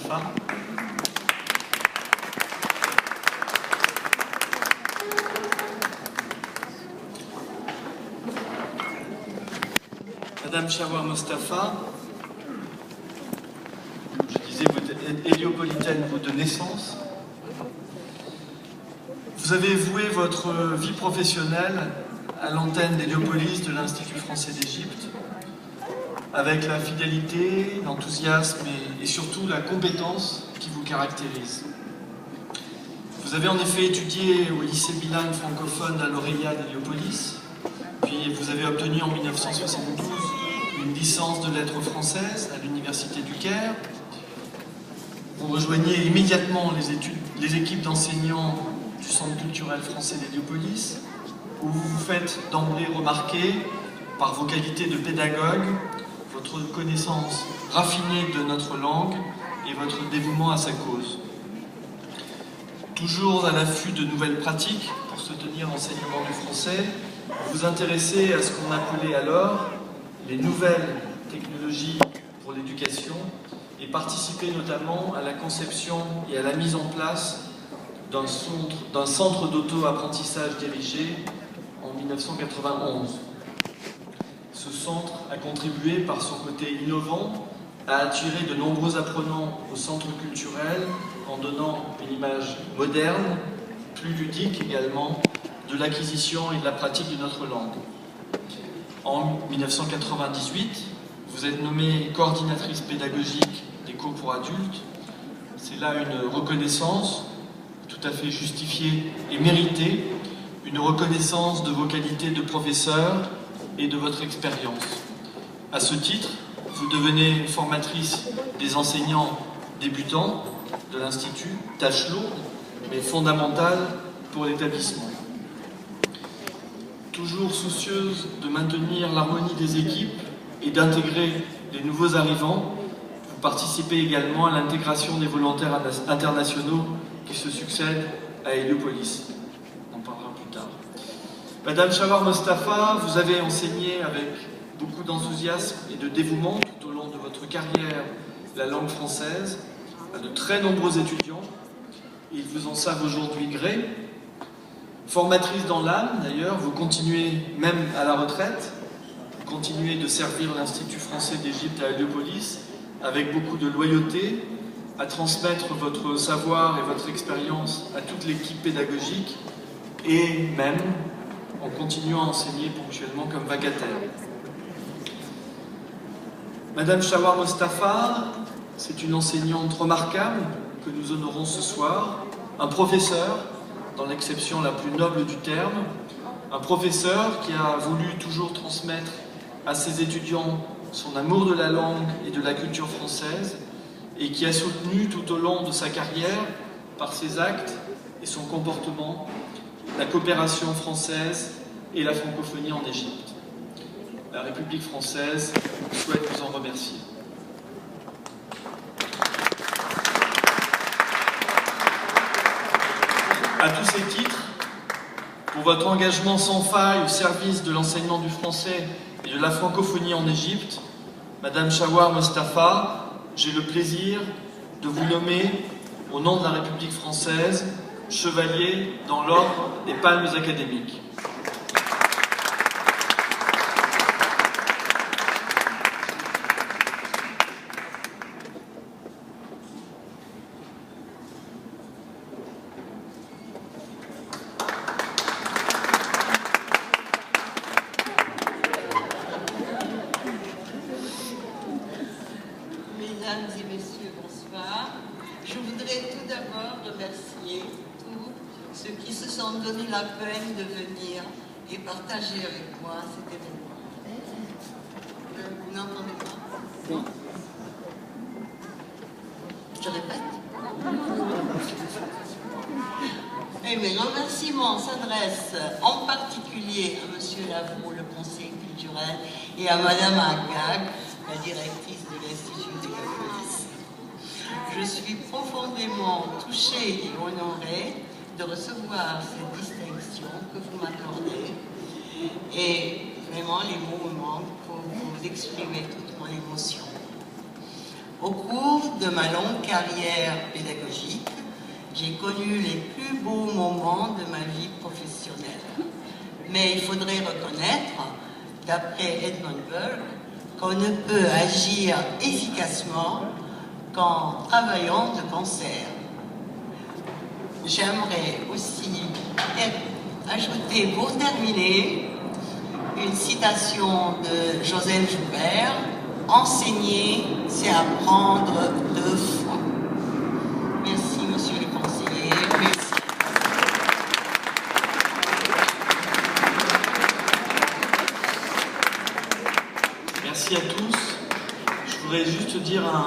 Mostafa. Madame Chawar Mostafa, je disais, vous êtes héliopolitaine, vous de naissance. Vous avez voué votre vie professionnelle à l'antenne d'Héliopolis de l'Institut français d'Égypte, avec la fidélité, l'enthousiasme et surtout la compétence qui vous caractérise. Vous avez en effet étudié au lycée bilingue francophone à l'Aurélia d'Héliopolis, puis vous avez obtenu en 1972 une licence de lettres françaises à l'Université du Caire. Vous rejoignez immédiatement les équipes d'enseignants du Centre culturel français d'Héliopolis, où vous vous faites d'emblée remarquer par vos qualités de pédagogue, votre connaissance raffinée de notre langue et votre dévouement à sa cause. Toujours à l'affût de nouvelles pratiques pour soutenir l'enseignement du français, vous vous intéressez à ce qu'on appelait alors les nouvelles technologies pour l'éducation et participez notamment à la conception et à la mise en place d'un centre d'auto-apprentissage dirigé en 1991. Ce centre a contribué par son côté innovant à attirer de nombreux apprenants au centre culturel en donnant une image moderne, plus ludique également, de l'acquisition et de la pratique de notre langue. En 1998, vous êtes nommée coordinatrice pédagogique des cours pour adultes. C'est là une reconnaissance tout à fait justifiée et méritée, une reconnaissance de vos qualités de professeur et de votre expérience. À ce titre, vous devenez formatrice des enseignants débutants de l'Institut, tâche lourde mais fondamentale pour l'établissement. Toujours soucieuse de maintenir l'harmonie des équipes et d'intégrer les nouveaux arrivants, vous participez également à l'intégration des volontaires internationaux qui se succèdent à Héliopolis. On en parlera plus tard. Madame Chawar Mostafa, vous avez enseigné avec beaucoup d'enthousiasme et de dévouement tout au long de votre carrière la langue française à de très nombreux étudiants. Ils vous en savent aujourd'hui gré. Formatrice dans l'âme, d'ailleurs, vous continuez même à la retraite, vous continuez de servir l'Institut français d'Égypte à Héliopolis avec beaucoup de loyauté, à transmettre votre savoir et votre expérience à toute l'équipe pédagogique et même en continuant à enseigner ponctuellement comme vacataire. Madame Chawar Mostafa, c'est une enseignante remarquable que nous honorons ce soir, un professeur, dans l'acception la plus noble du terme, un professeur qui a voulu toujours transmettre à ses étudiants son amour de la langue et de la culture française et qui a soutenu tout au long de sa carrière, par ses actes et son comportement, la coopération française et la francophonie en Égypte. La République française souhaite vous en remercier. À tous ces titres, pour votre engagement sans faille au service de l'enseignement du français et de la francophonie en Égypte, Madame Chawar Mostafa, j'ai le plaisir de vous nommer, au nom de la République française, chevalier dans l'ordre des Palmes académiques. Mesdames et messieurs, bonsoir. Je voudrais tout d'abord remercier tous ceux qui se sont donné la peine de venir et partager avec moi cet événement. Vous n'entendez pas? Non. Je répète. Et mes remerciements s'adressent en particulier à Monsieur Lavaux, le conseiller culturel, et à Madame Agag, la directrice de l'Institut d'Héliopolis. Je suis profondément touchée et honorée de recevoir cette distinction que vous m'accordez et vraiment les mots me manquent pour vous exprimer toute mon émotion. Au cours de ma longue carrière pédagogique, j'ai connu les plus beaux moments de ma vie professionnelle. Mais il faudrait reconnaître, d'après Edmund Burke, qu'on ne peut agir efficacement qu'en travaillant de concert. J'aimerais aussi ajouter, pour terminer, une citation de Joseph Joubert: « Enseigner, c'est apprendre deux fois. » Merci, monsieur le conseiller. Merci. Merci à tous. Je voudrais juste dire un